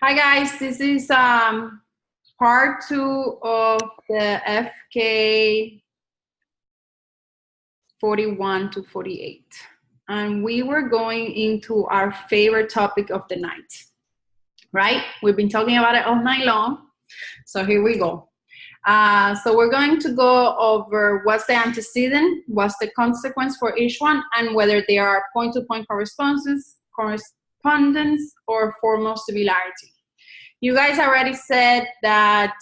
Hi guys, this is part 2 of the FK 41 to 48. And we were going into our favorite topic of the night, right? We've been talking about it all night long. So here we go. So we're going to go over what's the antecedent, what's the consequence for each one, and whether they are point-to-point correspondence, or formal similarity. You guys already said that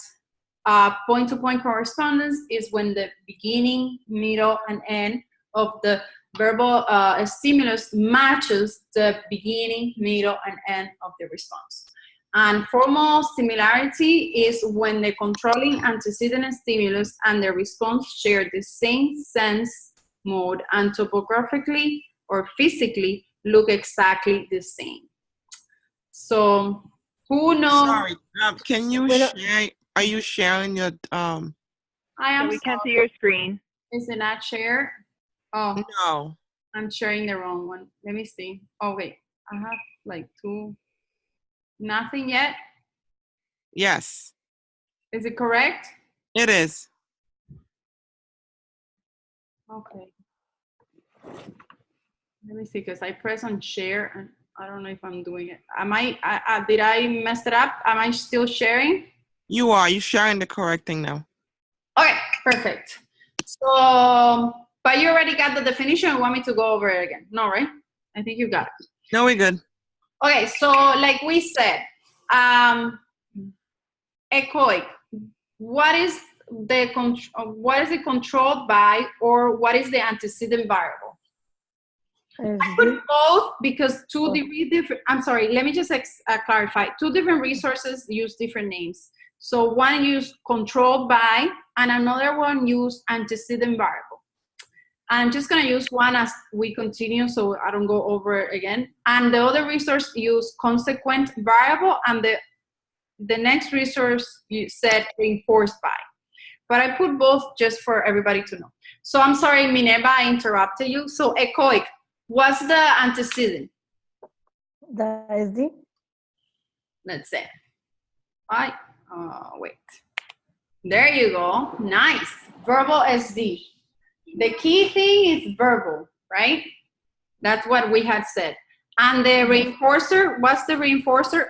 point-to-point correspondence is when the beginning, middle, and end of the verbal stimulus matches the beginning, middle, and end of the response. And formal similarity is when the controlling antecedent stimulus and the response share the same sense mode and topographically or physically look exactly the same. So who knows? Sorry, can you share? Are you sharing your I am. We can't see your screen. Is it not shared? Oh No. I'm sharing the wrong one. Let me see. Oh wait, I have like two. Nothing yet? Yes. Is it correct? It is. Okay. Let me see, because I press on share and I don't know if I'm doing it. Did I mess it up? Am I still sharing? You are. You're sharing the correct thing now. Okay, perfect. So, but you already got the definition. You want me to go over it again? No, right? I think you got it. No, we're good. Okay, so like we said, echoic. What is it controlled by, or what is the antecedent variable? I put both because I'm sorry, let me just clarify. Two different resources use different names. So one used controlled by and another one used antecedent variable. I'm just going to use one as we continue so I don't go over it again. And the other resource used consequent variable, and the next resource you said reinforced by. But I put both just for everybody to know. So I'm sorry, Minerva, I interrupted you. So echoic, what's the antecedent? The SD. Let's say. Wait. There you go. Nice. Verbal SD. The key thing is verbal, right? That's what we had said. And the reinforcer, what's the reinforcer?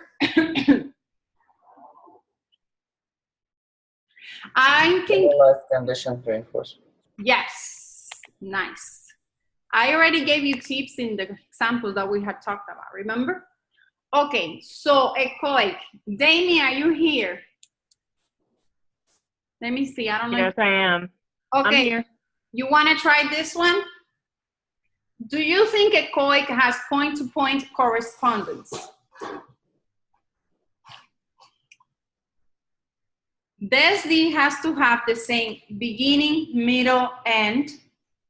I can. Condition reinforcement. Yes. Nice. I already gave you tips in the examples that we had talked about, remember? Okay, so echoic. Damien, are you here? Let me see. I don't know. Yes, I am. Okay. I'm here. You want to try this one? Do you think echoic has point-to-point correspondence? This D has to have the same beginning, middle, end,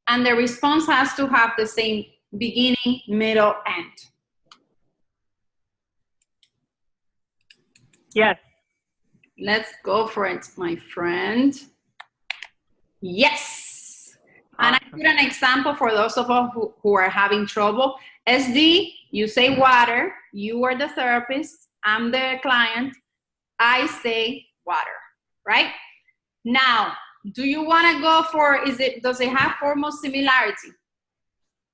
and the response has to have the same beginning, middle, end. Yes. Let's go for it, my friend. Yes. And I put an example for those of us who are having trouble. SD, you say water. You are the therapist. I'm the client. I say water, right? Now, do you want to go for, does it have formal similarity?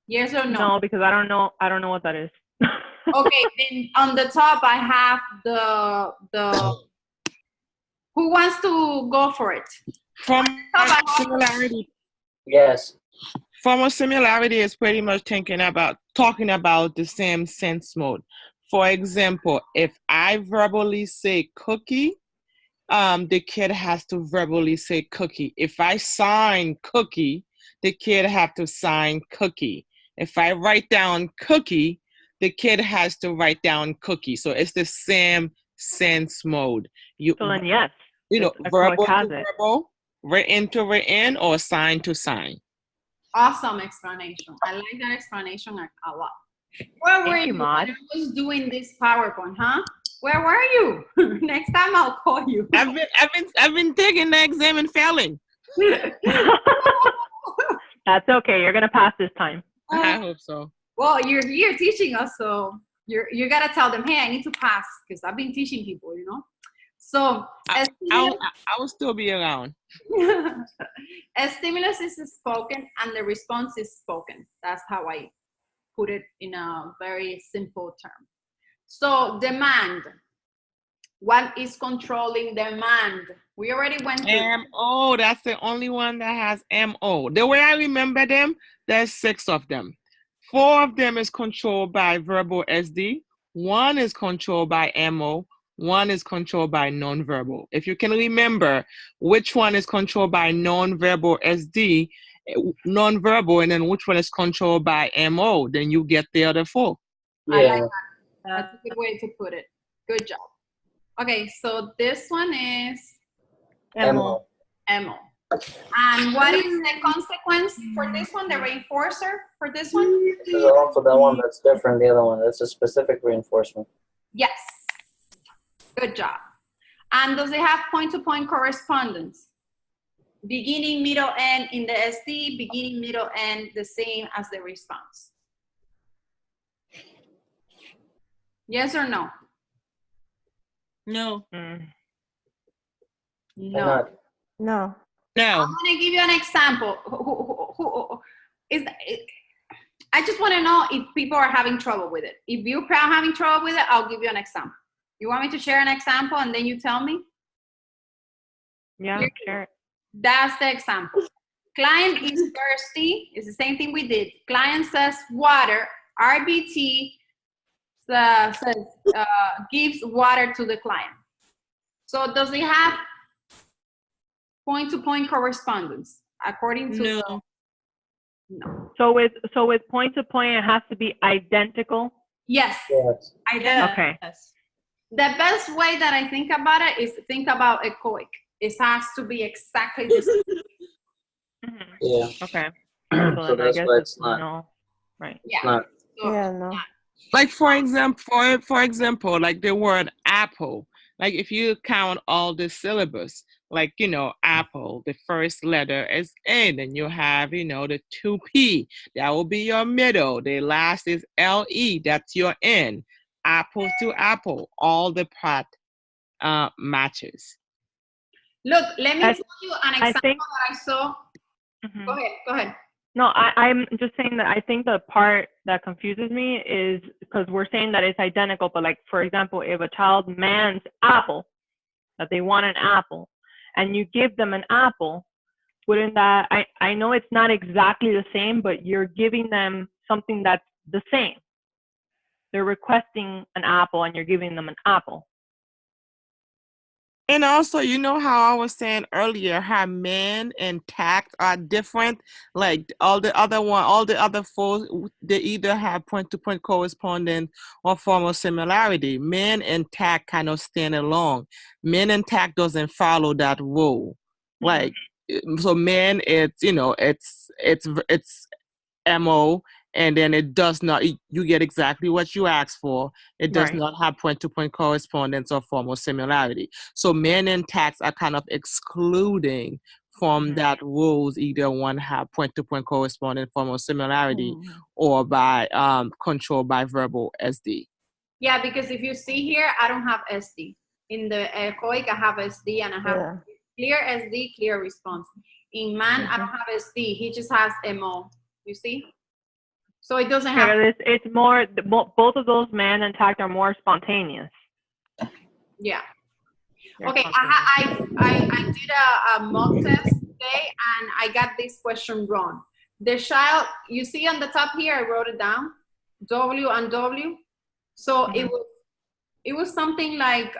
Yes or no? No, because I don't know what that is. Okay, then on the top I have the who wants to go for it? Formal similarity. Yes. Formal similarity is pretty much talking about the same sense mode. For example, if I verbally say cookie, the kid has to verbally say cookie. If I sign cookie, the kid have to sign cookie. If I write down cookie, the kid has to write down cookie. So it's the same sense mode. So then yes. You know, verbal to verbal, written to written, or sign to sign. Awesome explanation. I like that explanation a lot. Where were you? Maud. I was doing this PowerPoint, huh? Where were you? Next time I'll call you. I've been taking the exam and failing. That's okay. You're gonna pass this time. I hope so. Well, you're here teaching us, so You gotta tell them, hey, I need to pass because I've been teaching people, you know. So a I stimulus, will still be around. a stimulus is spoken and the response is spoken. That's how I put it in a very simple term. So demand. What is controlling demand? We already went through. MO, that's the only one that has MO. The way I remember them, there's 6 of them. 4 of them is controlled by verbal SD. 1 is controlled by MO. 1 is controlled by nonverbal. If you can remember which one is controlled by nonverbal SD, nonverbal, and then which one is controlled by MO, then you get the other 4. I like Yeah. that. That's a good way to put it. Good job. Okay, so this one is MO. MO. And what is the consequence for this one, the reinforcer for this one? This is also the one that's different, the other one. That's a specific reinforcement. Yes. Good job. And does it have point-to-point correspondence? Beginning, middle, end in the SD, beginning, middle, end, the same as the response. Yes or no? No. Mm. No. Not. No. No. I'm gonna give you an example. I just want to know if people are having trouble with it. If you're having trouble with it, I'll give you an example. You want me to share an example and then you tell me? Yeah, Here- sure. That's the example. Client is thirsty. It's the same thing we did. Client says water. RBT says gives water to the client. So does it have point-to-point correspondence according to No. no? So with point to point, it has to be identical. Yes. Yes. Identical. Okay. The best way that I think about it is think about echoic. It has to be exactly the same. Mhm. Yeah. Okay. So So then I that's guess why it's it's not. no. Right. Yeah. Not. So, Yeah, no. Like for example, like the word apple. Like if you count all the syllables, like apple, the first letter is A, then you have the 2P, that will be your middle. The last is LE, that's your N. Apple to apple, all the part matches. look, let me I- tell you an I example think- that I saw. Mhm. Go ahead. No, I'm just saying that I think the part that confuses me is because we're saying that it's identical, but like, for example, if a child demands apple, that they want an apple, and you give them an apple, wouldn't that, I know it's not exactly the same, but you're giving them something that's the same. They're requesting an apple and you're giving them an apple. And also, how I was saying earlier, how man and tact are different. Like all the other 4, they either have point-to-point correspondence or formal similarity. Man and tact kind of stand alone. Man and tact doesn't follow that rule. Like, so man, it's MO, and then it does not, you get exactly what you asked for. It does Right. not have point-to-point correspondence or formal similarity. So man and tax are kind of excluding from that rules, either one have point-to-point correspondence, formal similarity, or by controlled by verbal SD. Yeah, because if you see here, I don't have SD. In the echoic, I have SD and I have clear SD, clear response. In man, I don't have SD. He just has MO. You see? So it doesn't have. It's more, both of those man and tact are more spontaneous. Yeah. They're Okay, spontaneous. I did a mock test today and I got this question wrong. The child, you see on the top here, I wrote it down, W and W. So it was something like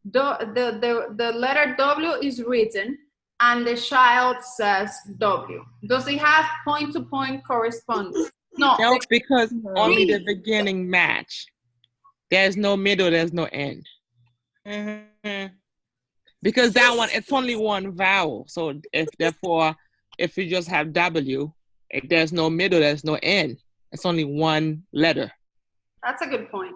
the letter W is written and the child says W. Does it have point-to-point correspondence? No, because only the beginning match. There's no middle, there's no end. Because that one, it's only one vowel. So if you just have W, if there's no middle, there's no end. It's only one letter. That's a good point.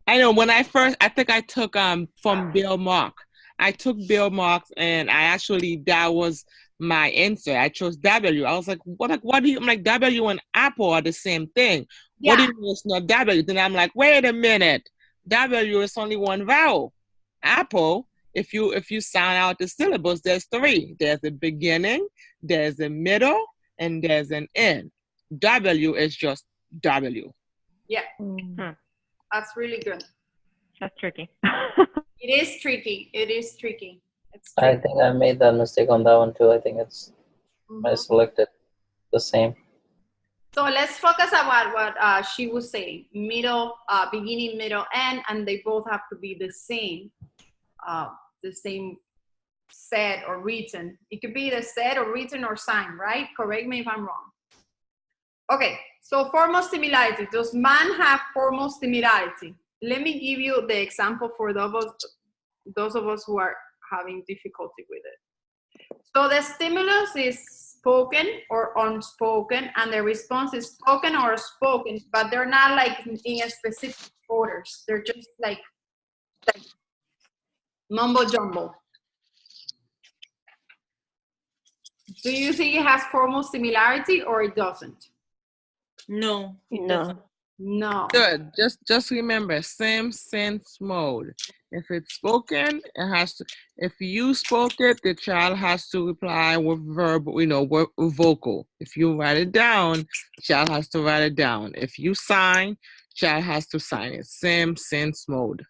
I know when I think I took from Bill Mark. I took Bill Marks and that was my answer. I chose W. I was like, what do you, I'm like, W and apple are the same thing. What do Yeah. you mean it's not W? Then I'm like, wait a minute. W is only one vowel. Apple, if you sound out the syllables, there's three. There's a beginning, there's a middle, and there's an end. W is just W. Yeah. Mm. That's really good. That's tricky. It is tricky. It is tricky. It's I tricky. think I made that mistake on that one too. I think it's I Mhm. selected the same. So let's focus about what she was saying. Middle, beginning, middle, end, and they both have to be the same said or written. It could be the said or written or signed, right? Correct me if I'm wrong. Okay, so formal similarity. Does man have formal similarity? Let me give you the example for those of us who are having difficulty with it. So the stimulus is spoken or unspoken, and the response is spoken or spoken, but they're not like in a specific orders. They're just like mumbo jumbo. Do you think it has formal similarity or it doesn't? No, it No. doesn't. No. Good. Just remember, same sense mode. If it's spoken, it has to. If you spoke it, the child has to reply with verbal, with vocal. If you write it down, child has to write it down. If you sign, child has to sign it. Same sense mode.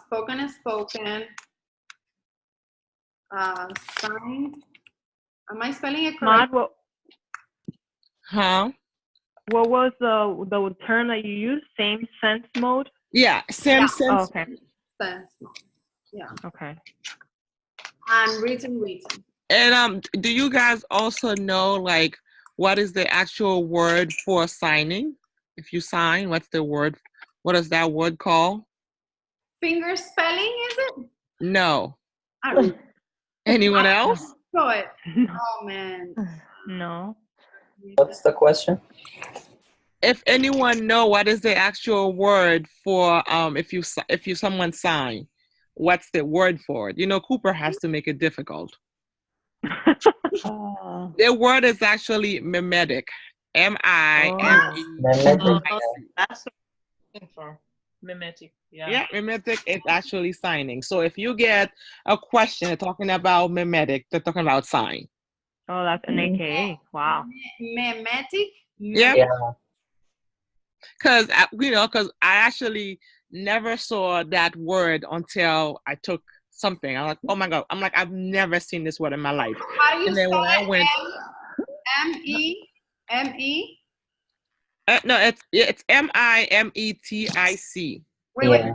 Spoken is spoken. Signed. Am I spelling it correct? Maud, Huh? what was the term that you used? Same sense mode? Yeah, same Yeah. sense. Oh, okay. Sense. Yeah. Okay. And written. And do you guys also know like what is the actual word for signing? If you sign, what's the word? What is that word called? Finger spelling, is it? No. I don't Anyone else? know it. No. Oh man. No. What's the question? If anyone know what is the actual word for if you someone sign, what's the word for it? Cooper has to make it difficult. The word is actually mimetic. M-I-M-E. Mimetic. That's what I'm looking for. Mimetic. Yeah. Yeah, mimetic is actually signing. So if you get a question talking about mimetic, they're talking about sign. Oh, that's an AKA. Wow. Mimetic. Yeah. Yeah. Because I actually never saw that word until I took something. I'm like, oh my God. I'm like, I've never seen this word in my life. How do you And then spell when I it? went, M-E-M-E? no, it's M-I-M-E-T-I-C. Wait. Yeah.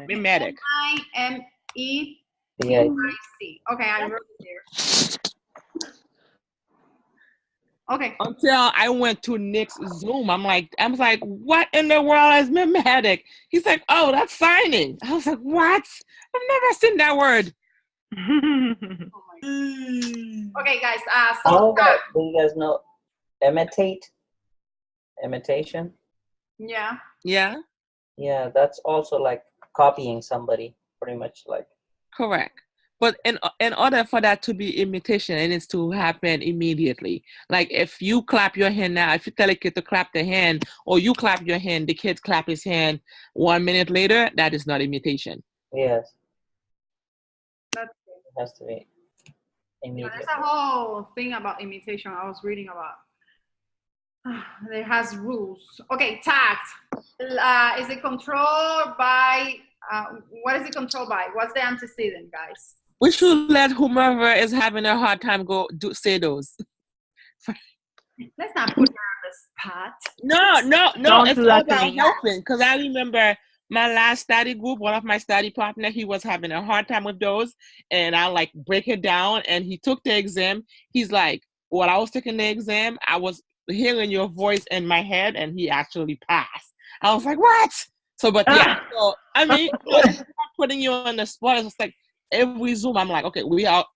Mimetic. M-I-M-E-T-I-C. Yeah. Okay, I wrote it there. Okay. Until I went to Nick's Zoom, I was like, what in the world is mimetic? He's like, oh, that's signing. I was like, what? I've never seen that word. Okay, guys. How about, do you guys know imitate? Imitation? Yeah. Yeah, Yeah, that's also like copying somebody, pretty much like. correct. But in order for that to be imitation, it needs to happen immediately. Like if you clap your hand now, if you tell a kid to clap the hand, or you clap your hand, the kid clap his hand 1 minute later, that is not imitation. Yes. That's It has to be immediate. there's a whole thing about imitation I was reading about. It has rules. Okay, tact. Is it controlled by, what is it controlled by? What's the antecedent, guys? We should let whomever is having a hard time say those. Let's not put her on the spot. No, Don't it's do all that to about me. helping. Because I remember my last study group, one of my study partner, he was having a hard time with those. And I like break it down. And he took the exam. He's like, while I was taking the exam, I was hearing your voice in my head, and he actually passed. I was like, what? So, but yeah. So, I mean, it's not putting you on the spot. It's just like every Zoom, I'm like, okay,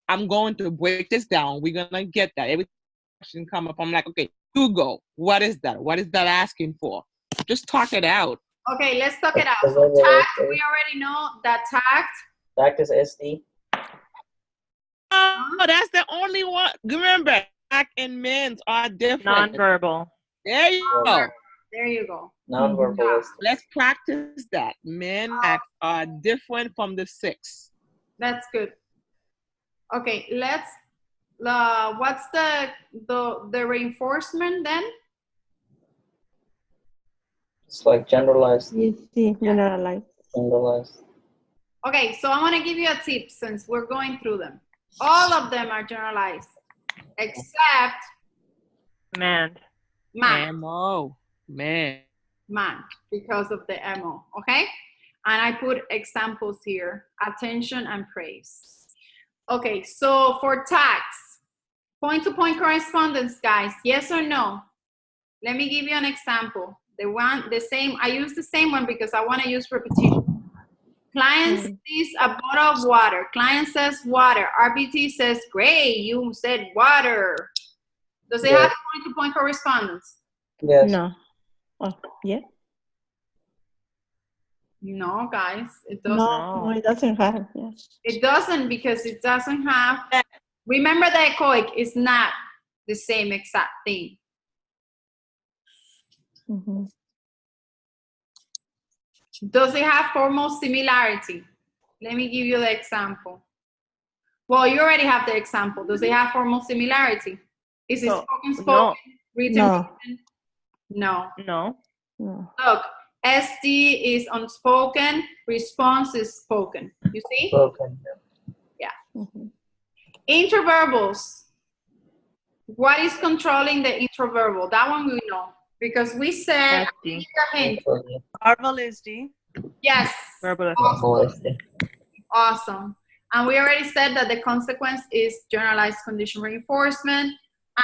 I'm going to break this down. We're going to get that. Every question come up, I'm like, okay, you go. What is that? What is that asking for? Just talk it out. Okay, let's talk it out. So tact, we already know that tact. Tact is SD. Oh, that's the only one. Remember, and means are different. Nonverbal. There you go. There you go. Non-verbalistic. Let's practice that. Men acts are different from the 6. That's good. Okay, let's. What's the reinforcement then? It's like generalized. Easy, generalized. Generalized. Okay, so I'm gonna give you a tip since we're going through them. All of them are generalized, except Man. M-O. Man. because of the MO, okay? And I put examples here, attention and praise. Okay, so for tax, point-to-point correspondence, guys, yes or no? Let me give you an example. I use the same one because I want to use repetition. Client sees a bottle of water. Client says water. RBT says, great, you said water. Does it have point-to-point correspondence? Yes. No. Oh, yeah. No, guys, it doesn't. No, it doesn't have. Yes. It doesn't because it doesn't have. Remember the echoic is not the same exact thing. Mm-hmm. Does it have formal similarity? Let me give you the example. Well, you already have the example. Does it have formal similarity? Is it spoken, written, No. written? No. No. No. Look, SD is unspoken, response is spoken. You see? Spoken. Yeah. Mm-hmm. Intraverbals. What is controlling the intraverbal? That one we know. Because we said, I'll give you a hint. Verbal is D. Yes. Verbal. Verbalistic. Awesome. And we already said that the consequence is generalized condition reinforcement.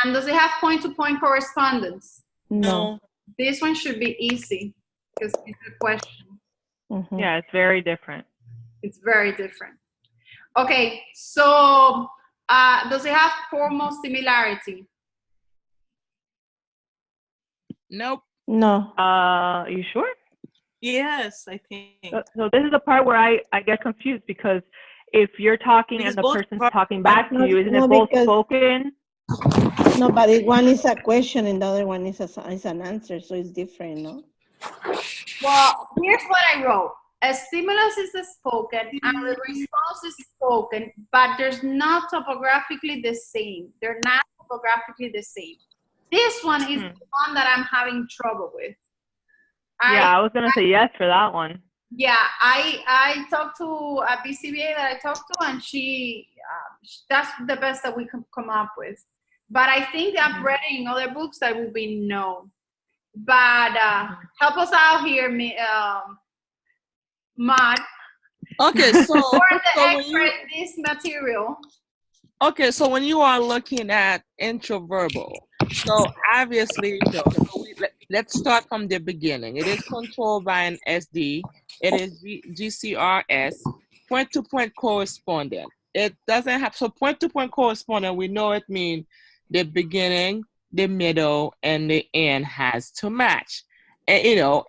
And does it have point-to-point correspondence? No. This one should be easy because it's a question. Mm-hmm. Yeah, it's very different. It's very different. Okay, so does it have formal similarity? Nope. No. You sure? Yes, I think. So this is the part where I get confused because if you're talking Because and the both person's are- talking back to you, isn't No, it both because- spoken? No, but one is a question and the other one is an answer, so it's different, no? Well, here's what I wrote. A stimulus is spoken and the response is spoken, but there's not topographically the same. They're not topographically the same. This one is the one that I'm having trouble with. I was gonna say yes for that one. Yeah, I talked to a BCBA that I talked to, and she that's the best that we can come up with. But I think I've read it in other books that will be no. But help us out here, Maud. Okay, so, You're the so when expert you, in this material. okay, so when you are looking at intraverbal, so obviously, let's start from the beginning. It is controlled by an SD. It is GCRS, point-to-point correspondent. It doesn't have, so point-to-point correspondent, we know it means the beginning, the middle, and the end has to match. And,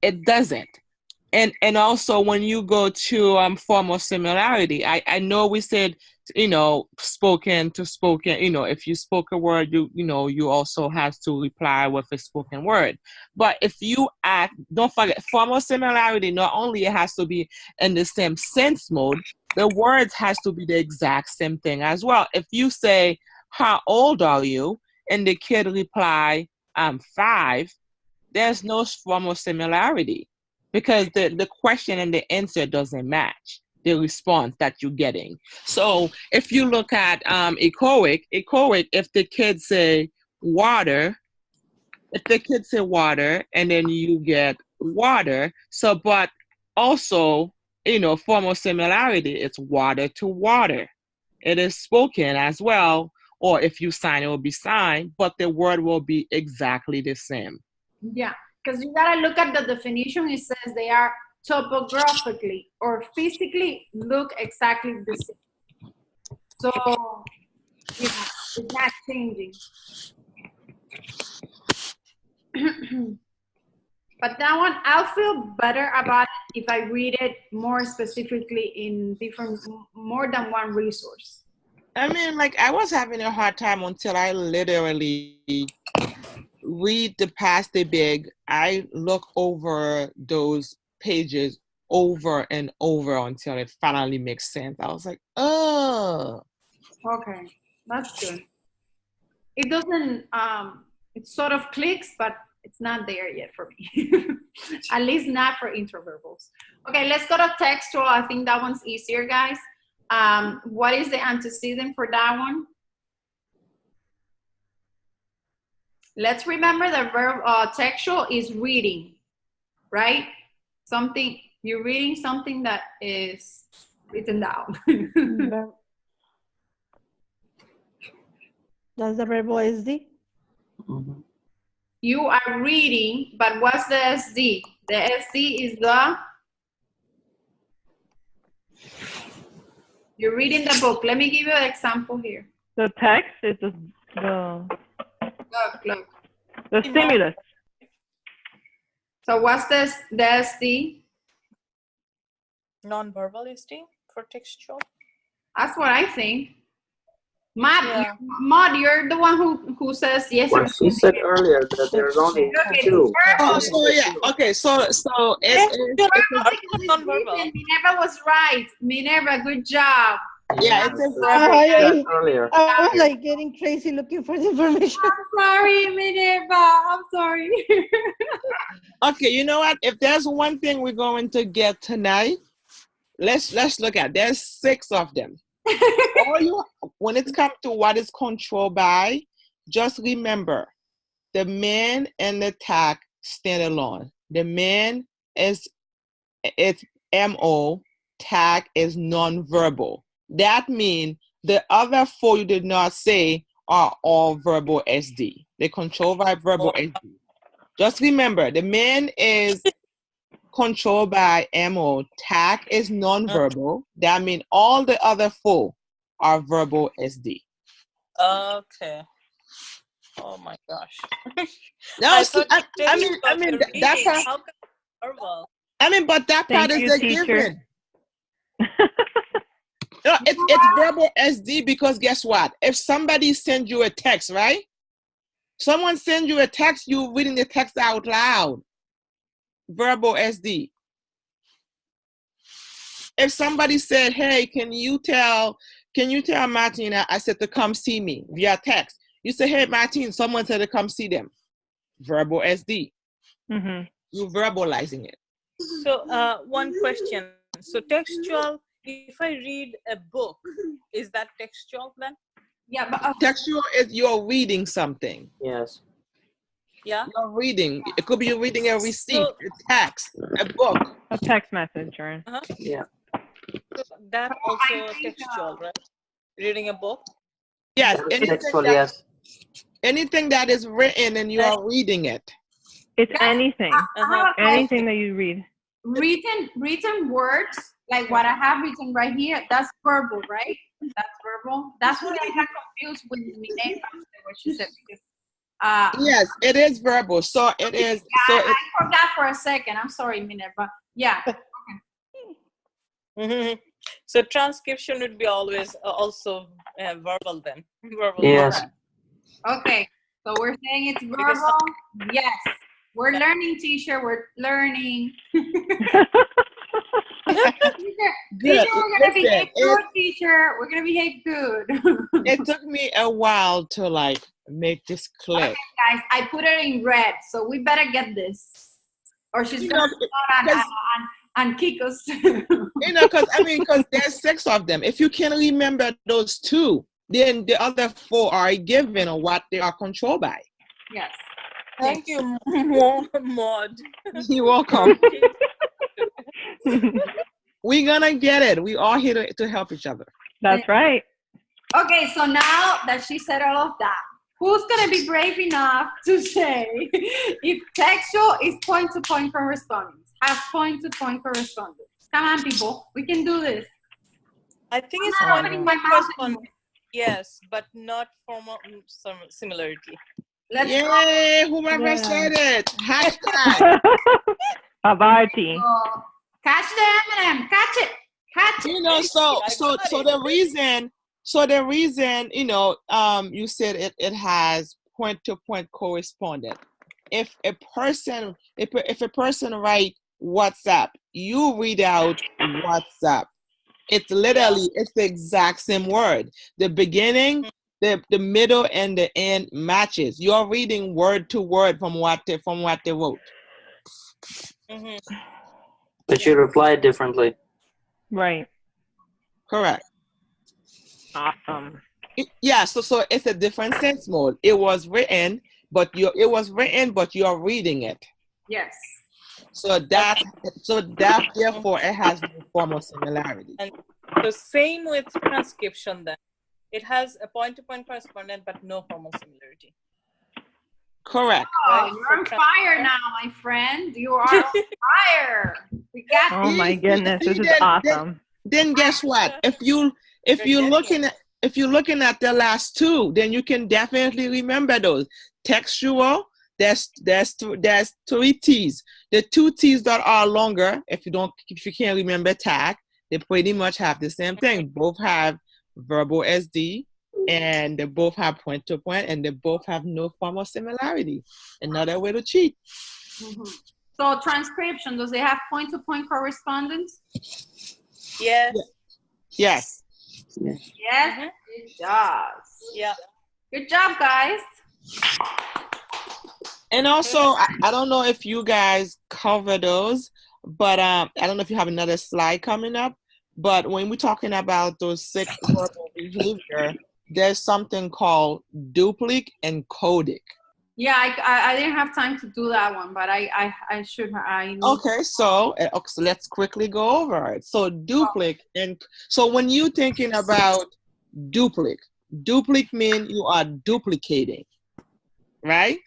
it doesn't. And also when you go to formal similarity, I know we said, spoken to spoken, if you spoke a word, you also have to reply with a spoken word. But if you act, don't forget, formal similarity, not only it has to be in the same sense mode, the words has to be the exact same thing as well. If you say, how old are you? And the kid reply, I'm 5, there's no formal similarity because the question and the answer doesn't match the response that you're getting. So if you look at echoic, if the kids say water, and then you get water, so but also, formal similarity, it's water to water. It is spoken as well, or if you sign, it will be signed, but the word will be exactly the same. Yeah, because you gotta look at the definition. It says they are topographically or physically look exactly the same. So it's not changing. But that one, I'll feel better about it if I read it more specifically in more than one resource. I mean, like, I was having a hard time until I literally read the past the big. I look over those pages over and over until it finally makes sense. I was like, oh. Okay, that's good. It doesn't, it sort of clicks, but it's not there yet for me. At least not for intraverbals. Okay, let's go to textual. I think that one's easier, guys. What is the antecedent for that one? Let's remember the verb textual is reading, right? Something, you're reading something that is written down. That's the verb SD. Mhm. You are reading, but what's the SD? The SD is the, you're reading the book. Let me give you an example here. The text is the Look. the stimulus. So what's the SD? Non-verbal SD for textual. That's what I think. Maud, Yeah. Maud, you're the one who says yes or What she said earlier, that there's only Okay, two. Oh, so yeah. Okay, so Non-verbal. Minerva was right. Minerva, good job. yeah, it's a She verb. said earlier. I was like getting crazy looking for the information. I'm sorry, Minerva. I'm sorry. Okay, you know what? If there's one thing we're going to get tonight, let's look at. There's 6 of them. When it comes to what is controlled by, just remember the man and the tact stand alone. The man it's MO, tact is non-verbal. That means the other 4 you did not say are all verbal SD. They controlled by verbal SD. Just remember, the man is controlled by MO. Tact is non-verbal. That means all the other 4 are verbal SD. Okay. Oh my gosh. No, I see, thought I mean that part. How come verbal? I mean, but that part Thank is you, a teacher. given. No, it's verbal SD because guess what? If somebody sends you a text, right? Someone sends you a text, you reading the text out loud. Verbal SD. If somebody said, "Hey, can you tell Martina I said to come see me via text?" You say, "Hey, Martine, someone said to come see them." Verbal SD. Mm-hmm. You're verbalizing it. So one question. So textual, if I read a book, is that textual then? Yeah, but Textual is you're reading something. Yes. Yeah. You're reading. It could be you're reading a receipt, So- a text, a book. A text message, right? Yeah. So that also textual, right? Reading a book. Yes, Textual, yes. anything that is written and you are reading it. It's anything. Uh-huh. Anything that you read. written words, like what I have written right here, that's verbal, right? That's verbal. That's what I got confused with Minerva, what she said. Because, Yes, it is verbal. So it is. So I forgot for a second. I'm sorry, Minerva. Yeah. Mhm. So transcription would be always also verbal then. Verbal. Yes. Okay. So we're saying it's Because verbal. Yes. We're learning, teacher. We're learning. Teacher, Good. we're gonna behave Listen, good, teacher. We're gonna behave good. it took me a while to like make this click. Guys, I put it in red, so we better get this, or she's gonna come out and kick us. Because there's 6 of them. If you can remember those 2, then the other 4 are given or what they are controlled by. Yes. Thank you, Maud. You're welcome. We're gonna get it. We all here to help each other. That's right. Okay, so now that she said all of that, who's gonna be brave enough to say if textual is point-to-point correspondence, has point-to-point correspondence? Come on, people, we can do this. I think it's I'm not opening my mouth anymore. Yes, but not formal similarity. Let's Yay! Whoever Yeah. said it. Hashtag. Avarti. catch the M&M, catch it. So the reason So the reason, you said it has point-to-point correspondence. If a person write WhatsApp, you read out WhatsApp. It's literally, it's the exact same word. The beginning, the middle, and the end matches. You're reading word to word from what they wrote. But you replied differently. Right. Correct. Awesome. Yeah, so it's a different sense mode. It was written, but you're reading it. Yes. So that therefore it has no form of similarity. And the same with transcription then. It has a point-to-point correspondence, but no formal similarity. Correct. Oh, Right? you're on fire now, my friend. You are on fire. We got Oh my goodness, this is awesome. Then guess what? If you're looking at the last two, then you can definitely remember those. Textual, there's three T's. The two T's that are longer, if you can't remember tact, they pretty much have the same thing. Both have verbal SD, and they both have point to point, and they both have no form of similarity. Another way to cheat. So transcription, does it have point to point correspondence? Yes. Yes. Yes, it does. Yeah. Good job, guys. And also, I don't know if you guys cover those, but I don't know if you have another slide coming up. But when we're talking about those 6 verbal behavior, there's something called duplicate and codic. Yeah, I didn't have time to do that one, but I should. Okay, so let's quickly go over it. So duplicate, and so when you're thinking about duplicate means you are duplicating, right?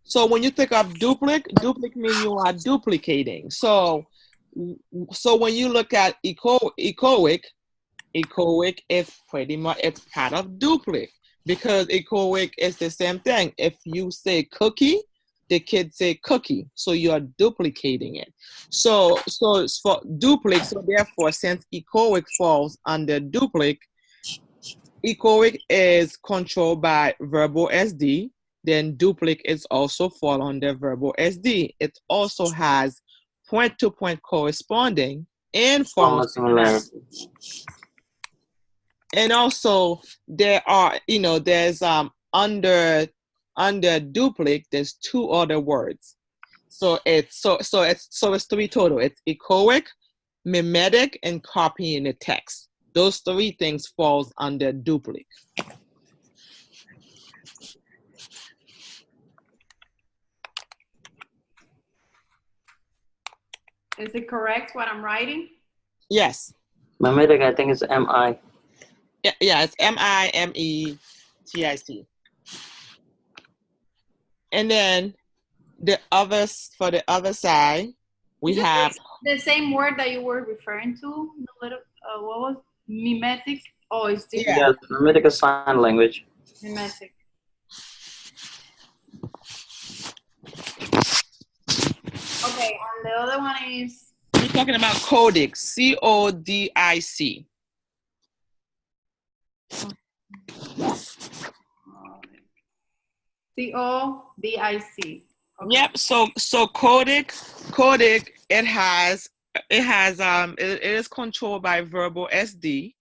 So when you think of duplicate means you are duplicating. So when you look at echoic is pretty much, it's part of duplicate, because echoic is the same thing. If you say cookie, the kids say cookie, so you're duplicating it. So it's for duplicate. So therefore, since echoic falls under duplicate, echoic is controlled by verbal SD. Then duplicate is also fall under verbal SD. It also has point-to-point corresponding and formal similarity. And also there are, there's under duplicate, there's 2 other words. So it's 3 total. It's echoic, mimetic, and copying the text. Those 3 things falls under duplicate. Is it correct what I'm writing? Yes. Mimetic, I think it's MI. Yeah, it's MIMETIC. And then for the other side, we have the same word that you were referring to. What was mimetic? Oh, it's different. Yeah, mimetic is sign language. Mimetic. Okay, and the other one is. We're talking about codic, CODIC. CODIC. Okay. Yep. So codic, it is controlled by verbal SD.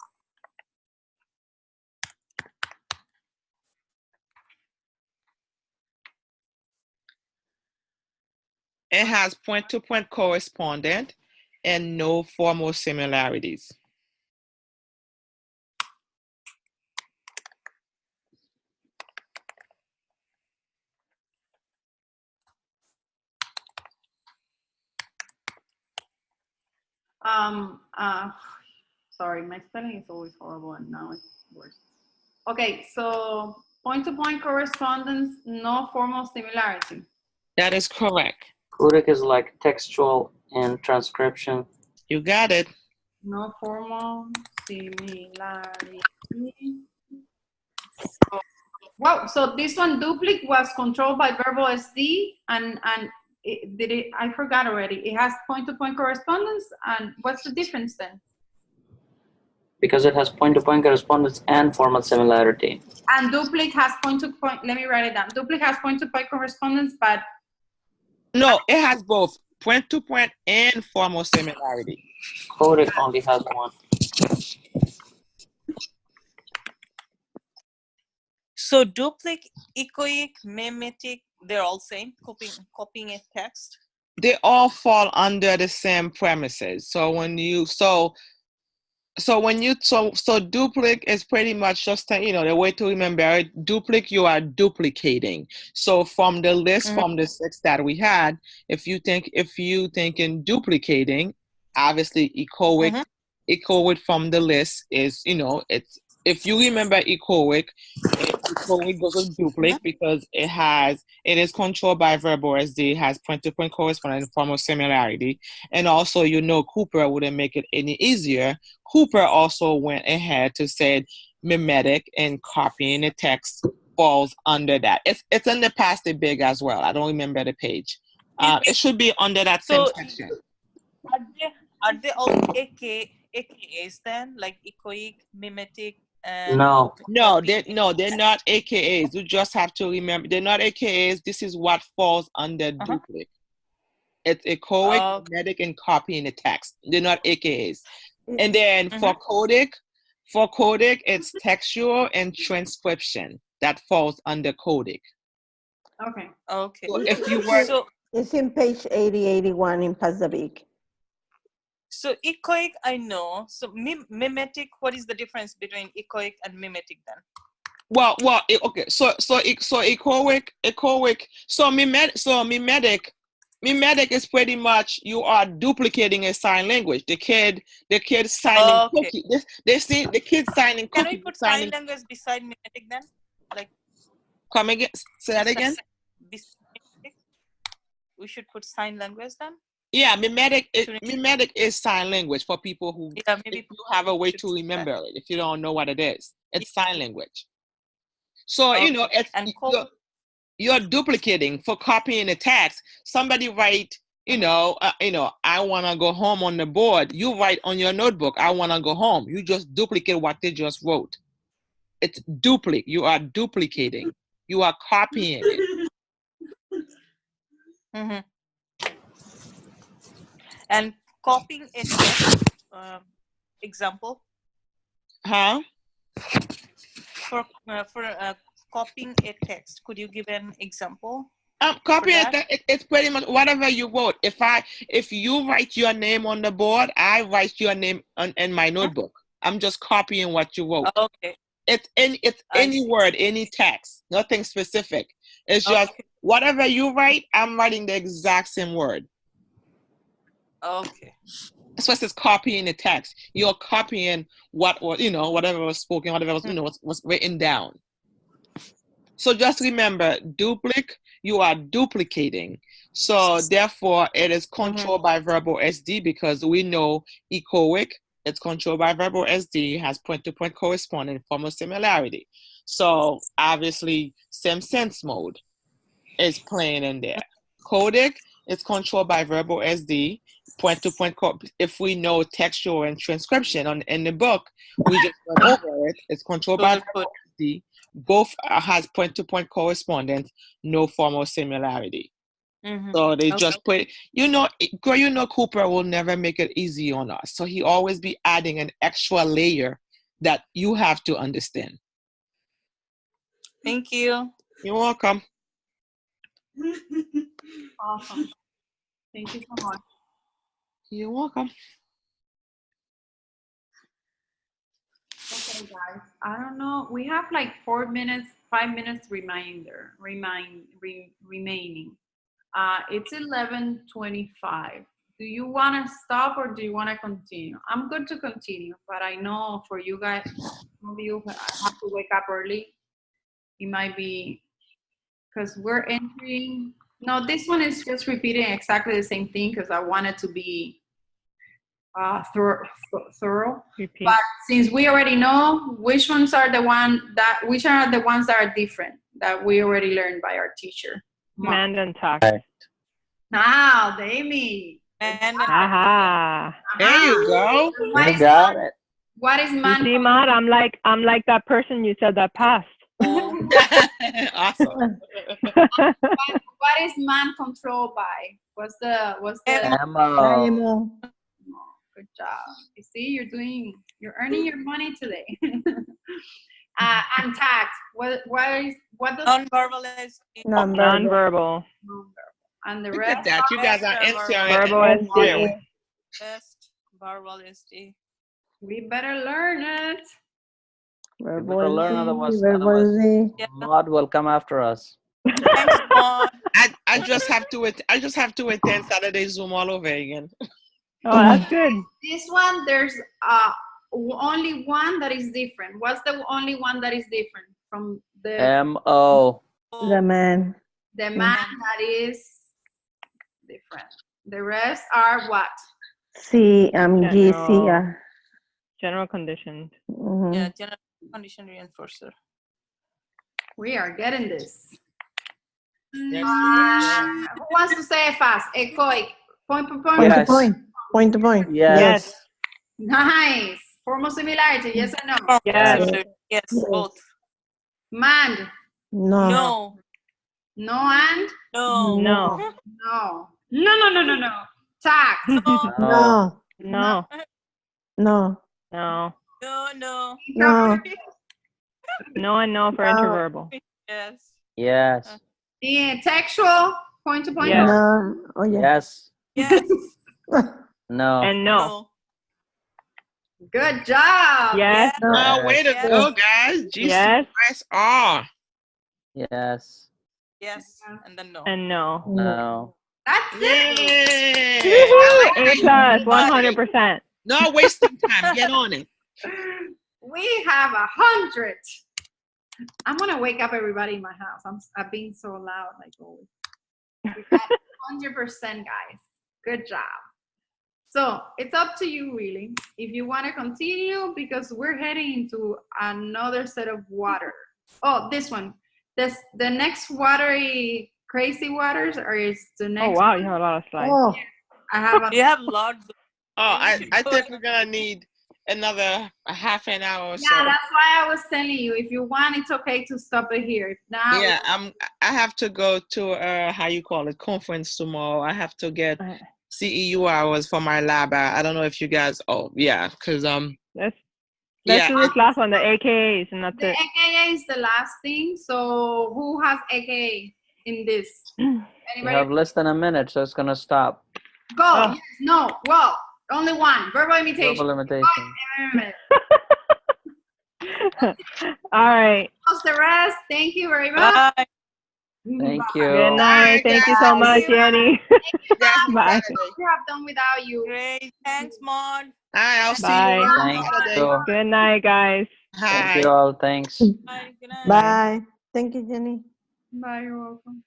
It has point-to-point correspondent and no formal similarities. Sorry, my spelling is always horrible and now it's worse. Okay, so point-to-point correspondence, no formal similarity. That is correct. Codic is like textual and transcription. You got it. No formal similarity. So this one, duplicate, was controlled by verbal SD, and I forgot already. It has point-to-point correspondence, and what's the difference then? because it has point-to-point correspondence and formal similarity. And duplicate has point-to-point. Let me write it down. Duplicate has point-to-point correspondence, but No, it has both point-to-point and formal similarity. Codic only has one. So duplicate, echoic, mimetic, they're all same, copying a text. They all fall under the same premises. So when you so duplicate is pretty much just the way to remember it. Duplicate, you are duplicating. So from the list, from the 6 that we had, if you think in duplicating, obviously echoic from the list is it's, if you remember echoic goes with duplicate because it is controlled by verbal SD, it has point-to-point correspondence, formal similarity, and also Cooper wouldn't make it any easier. Cooper also went ahead to say mimetic and copying the text falls under that. It's in the past big as well. I don't remember the page. It should be under that same section. Are they all AKAs then, like echoic, mimetic? No. They're not AKAs. You just have to remember they're not AKAs. This is what falls under duplicate. It's echoic, mimetic, and copying the text. They're not AKAs. And then for codic, it's textual and transcription that falls under codic. okay. So if you were it's in page 80, 81 in Pacific. So echoic, I know. So mimetic, what is the difference between echoic and mimetic then? Okay. So echoic. So mimetic is pretty much you are duplicating a sign language. The kid signing cookie. They see the kid signing cookie. Can we put sign language beside mimetic then? Like, come again? Say that again. We should put sign language then. Yeah, mimetic is sign language for people who maybe you have a way to remember it. If you don't know what it is, it's sign language. So you're duplicating for copying the text. Somebody write, I want to go home on the board. You write on your notebook, I want to go home. You just duplicate what they just wrote. It's duplicate. You are duplicating. You are copying it. And copying a text, example. Huh? For copying a text, could you give an example? Copying it's pretty much whatever you wrote. If you write your name on the board, I write your name in my notebook. I'm just copying what you wrote. Okay. It's any word, any text, nothing specific. It's just whatever you write, I'm writing the exact same word. Okay. So it's copying the text. You're copying what was, whatever was spoken, whatever was, was written down. So just remember, duplicate, you are duplicating. So therefore, it is controlled by verbal SD because we know echoic, it's controlled by verbal SD, has point-to-point correspondence, formal similarity. So obviously, same sense mode is playing in there. Codic, it's controlled by verbal SD, point-to-point. If we know textual and transcription in the book, we just went over it. It's controlled by verbal SD. Both has point-to-point correspondence, no formal similarity. So they just put, Cooper will never make it easy on us. So he always be adding an extra layer that you have to understand. Thank you. You're welcome. Awesome. Thank you so much. You're welcome. Okay, guys. I don't know. We have like 5 minutes remaining. It's 11:25. Do you want to stop or do you want to continue? I'm good to continue, but I know for you guys, some of you have to wake up early. It might be because we're entering. No, this one is just repeating exactly the same thing because I want it to be thorough. Repeat. But since we already know which are the ones that are different that we already learned by our teacher. Command and tact. Now, Damie. And Aha. There you go. You got it. What is You man? see, Matt, I'm like that person you said that passed. Awesome. What is man controlled by? What's the Ammo. Emo. good job. You see, you're earning your money today. And tact. What does Non-verbal is Nonverbal. Non-verbal. and the Look rest? at that. You guys are answering. Verbal is Really. best. Verbal is the We better learn it. We better learn, otherwise Verbal. yeah. Maud will come after us. Thanks, Maud. I just have to attend Saturday Zoom all over again. Oh, that's good. This one, there's only one that is different. What's the only one that is different from the M-O. The man. man that is different? The rest are what? C, GC. General conditions. Yeah, general condition reinforcer. We are getting this. Yes, Who wants to say it fast? Echoic. Point to point. Yes. Point to point. Yes. Nice. Formal similarity. Yes or no? Yes. Yes, both. Man. No. No. No and? No. No. No. Tact. No. No. No. No. No. No. No and no for interverbal. Yes. Yes. Yeah, textual. Point to point. Yes. No. Oh, yeah. Yes. Yes. No. And no. Good job. Yes. Oh, way to Yes. go, guys. GC Yes. press R. Yes. Yes. And then no. And no. No. That's it. Yay! A plus, 100%. No wasting time. Get on it. We have 100. I'm gonna wake up everybody in my house. I've been so loud like always. We got 100%, guys. Good job. So it's up to you, really, if you want to continue, because we're heading into another set of water. Oh, this one. The next watery crazy waters, or is the next? Oh, wow, you have a lot of slides. Oh, I have You have lots. Oh, I think we're gonna need another half an hour or so. Yeah, that's why I was telling you. If you want, it's okay to stop it here. Now. Yeah, I have to go to how you call it, conference tomorrow. I have to get CEU hours for my lab. I don't know if you guys. Oh, yeah, because Let's yeah, do this last one, the AKAs, and that's The it. AKA is the last thing. So who has AKA in this? You Anybody? have less than a minute, so it's gonna stop. Go. Oh. Yes, no. Well, only one. Verbal imitation. Verbal imitation. All right. How's the rest? Thank you very much. Bye. Thank you. Good night. Thank you so much, Jenny. Bye. We have done without you. Great. Thanks, Maud. Hi, I'll see Bye. you on Thank Saturday. you. Good night, guys. Hi. Thank you all. Thanks. Bye. Good night. bye. Thank you, Jenny. Bye. You're welcome.